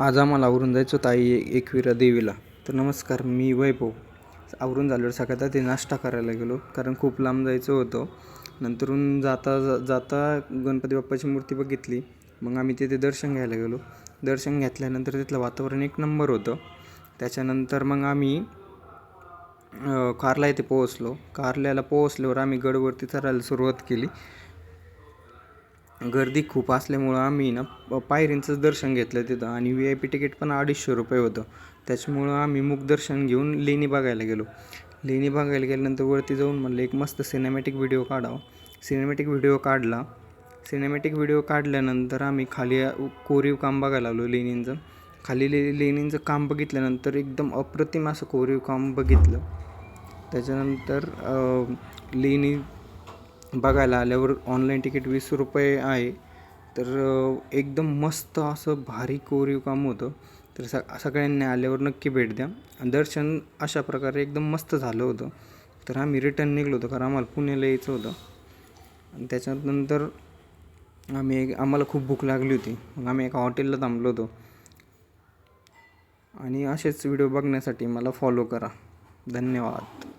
आज आम्हाला आवरून जायचं होतं एकविरा देवीला. तर नमस्कार, मी वैभव. आवरून झाल्यावर सकाळचा ते नाश्ता करायला गेलो, कारण खूप लांब जायचं होतं. नंतरून जाता गणपती बाप्पाची मूर्ती बघितली. मग आम्ही तिथे दर्शन घ्यायला गेलो. दर्शन घेतल्यानंतर तिथलं वातावरण एक नंबर होतं. त्याच्यानंतर मग आम्ही कारला येथे पोहोचलो. कारल्याला पोहोचल्यावर आम्ही गडवरती चढायला सुरुवात केली. गर्दी खूप असल्यामुळं आम्ही पायरींचंच दर्शन घेतलं तिथं, आणि VIP तिकीट पण 250 रुपये होतं. त्याच्यामुळं आम्ही मुखदर्शन घेऊन लेणी बघायला गेलो. लेणी बघायला गेल्यानंतर वरती जाऊन म्हणलं एक मस्त सिनेमॅटिक व्हिडिओ काढावा. सिनेमॅटिक व्हिडिओ काढल्यानंतर आम्ही खाली कोरीव काम बघायला आलो लेणींचं. खाली लेणींचं काम बघितल्यानंतर एकदम अप्रतिम असं कोरीव काम बघितलं. त्याच्यानंतर लेणी बघायला आल्यावर ऑनलाईन तिकीट 20 रुपये आहे. तर एकदम मस्त असं भारी कोरीव काम होतं. तर सगळ्यांनी आल्यावर नक्की भेट द्या. दर्शन अशा प्रकारे एकदम मस्त झालं होतं. तर आम्ही रिटर्न निघलो होतो, कारण आम्हाला पुण्याला यायचं होतं. आणि त्याच्यानंतर आम्हाला खूप भूक लागली होती. मग आम्ही एका हॉटेलला थांबलो होतो. आणि असेच व्हिडिओ बघण्यासाठी मला फॉलो करा. धन्यवाद.